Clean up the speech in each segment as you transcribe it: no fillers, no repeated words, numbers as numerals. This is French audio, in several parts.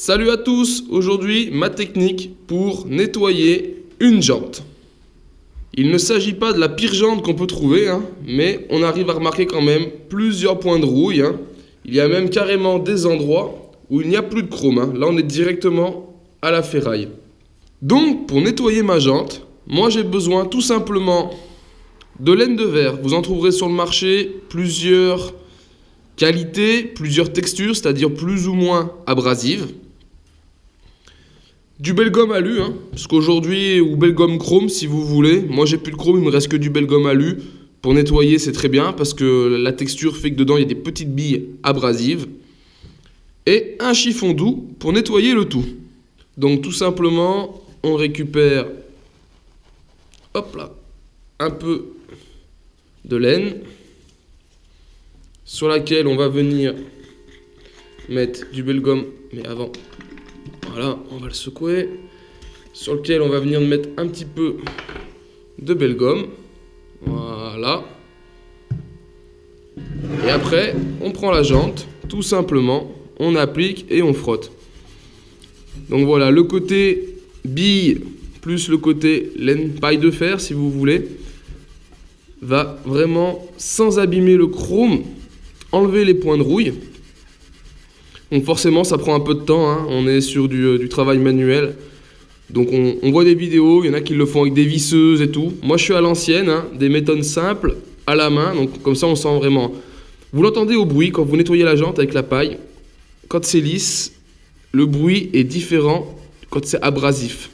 Salut à tous, aujourd'hui ma technique pour nettoyer une jante. Il ne s'agit pas de la pire jante qu'on peut trouver, mais on arrive à remarquer quand même plusieurs points de rouille. Il y a même carrément des endroits où il n'y a plus de chrome. Là on est directement à la ferraille. Donc pour nettoyer ma jante, moi j'ai besoin tout simplement de laine de verre. Vous en trouverez sur le marché plusieurs qualités, plusieurs textures, c'est-à-dire plus ou moins abrasives. Du Belgomme alu, parce qu'aujourd'hui, ou Belgomme chrome si vous voulez. Moi j'ai plus de chrome, il me reste que du Belgomme alu. Pour nettoyer c'est très bien parce que la texture fait que dedans il y a des petites billes abrasives. Et un chiffon doux pour nettoyer le tout. Donc tout simplement, on récupère, hop là, un peu de laine sur laquelle on va venir mettre du Belgomme, mais avant, voilà, on va le secouer, sur lequel on va venir mettre un petit peu de Belgomme, voilà, et après on prend la jante, tout simplement, on applique et on frotte. Donc voilà, le côté bille plus le côté laine paille de fer si vous voulez, va vraiment, sans abîmer le chrome, enlever les points de rouille. Donc forcément ça prend un peu de temps, on est sur du travail manuel. Donc on voit des vidéos, il y en a qui le font avec des visseuses et tout. Moi je suis à l'ancienne, des méthodes simples, à la main, donc comme ça on sent vraiment. Vous l'entendez au bruit quand vous nettoyez la jante avec la paille. Quand c'est lisse, le bruit est différent quand c'est abrasif.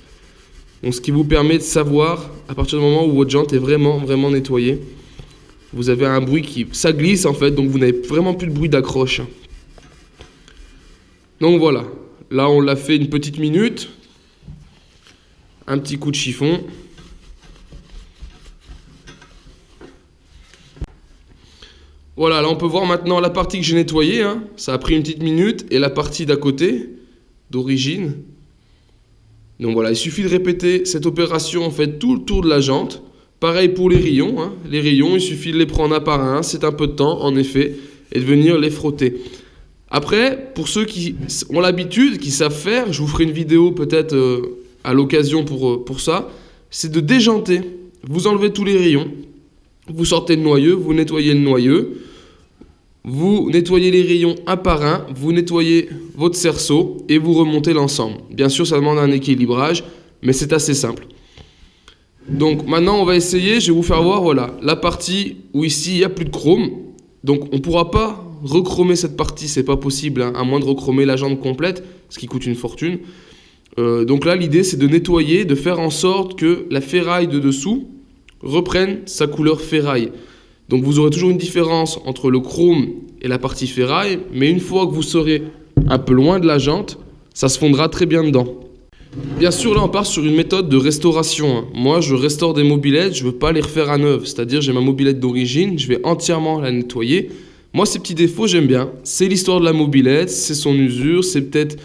Donc ce qui vous permet de savoir, à partir du moment où votre jante est vraiment nettoyée, vous avez un bruit qui... ça glisse en fait, donc vous n'avez vraiment plus de bruit d'accroche. Donc voilà, là on l'a fait une petite minute. Un petit coup de chiffon. Voilà, là on peut voir maintenant la partie que j'ai nettoyée. Ça a pris une petite minute. Et la partie d'à côté, d'origine. Donc voilà, il suffit de répéter cette opération en fait tout le tour de la jante. Pareil pour les rayons. Les rayons, il suffit de les prendre un par un. C'est un peu de temps en effet. Et de venir les frotter. Après, pour ceux qui ont l'habitude, qui savent faire, je vous ferai une vidéo peut-être à l'occasion pour ça, c'est de déjanter. Vous enlevez tous les rayons, vous sortez le noyau, vous nettoyez le noyau, vous nettoyez les rayons un par un, vous nettoyez votre cerceau et vous remontez l'ensemble. Bien sûr, ça demande un équilibrage, mais c'est assez simple. Donc maintenant, on va essayer, je vais vous faire voir voilà, la partie où ici, il n'y a plus de chrome. Donc on ne pourra pas rechromer cette partie, c'est pas possible, à moins de rechromer la jante complète, ce qui coûte une fortune. Donc là, l'idée, c'est de nettoyer, de faire en sorte que la ferraille de dessous reprenne sa couleur ferraille. Donc vous aurez toujours une différence entre le chrome et la partie ferraille, mais une fois que vous serez un peu loin de la jante, ça se fondra très bien dedans. Bien sûr, là, on part sur une méthode de restauration. Moi, je restaure des mobylettes, je ne veux pas les refaire à neuf. C'est-à-dire, j'ai ma mobylette d'origine, je vais entièrement la nettoyer. Moi, ces petits défauts, j'aime bien. C'est l'histoire de la mobylette, c'est son usure, c'est peut-être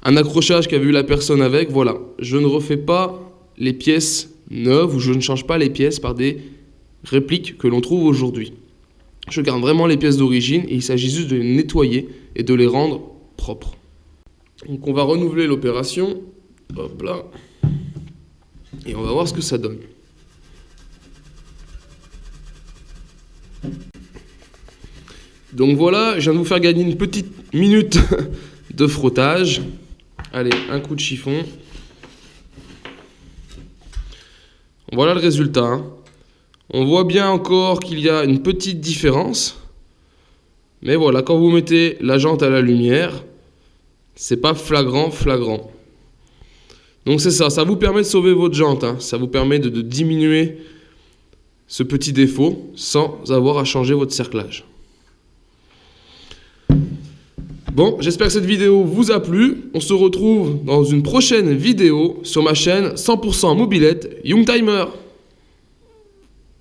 un accrochage qu'avait eu la personne avec. Voilà, je ne refais pas les pièces neuves ou je ne change pas les pièces par des répliques que l'on trouve aujourd'hui. Je garde vraiment les pièces d'origine et il s'agit juste de les nettoyer et de les rendre propres. Donc, on va renouveler l'opération. Hop là. Et on va voir ce que ça donne. Donc voilà, je viens de vous faire gagner une petite minute de frottage. Allez, un coup de chiffon. Voilà le résultat. On voit bien encore qu'il y a une petite différence. Mais voilà, quand vous mettez la jante à la lumière, c'est pas flagrant. Donc c'est ça, ça vous permet de sauver votre jante. Ça vous permet de diminuer ce petit défaut sans avoir à changer votre cerclage. Bon, j'espère que cette vidéo vous a plu. On se retrouve dans une prochaine vidéo sur ma chaîne 100% Mobylette Youngtimer.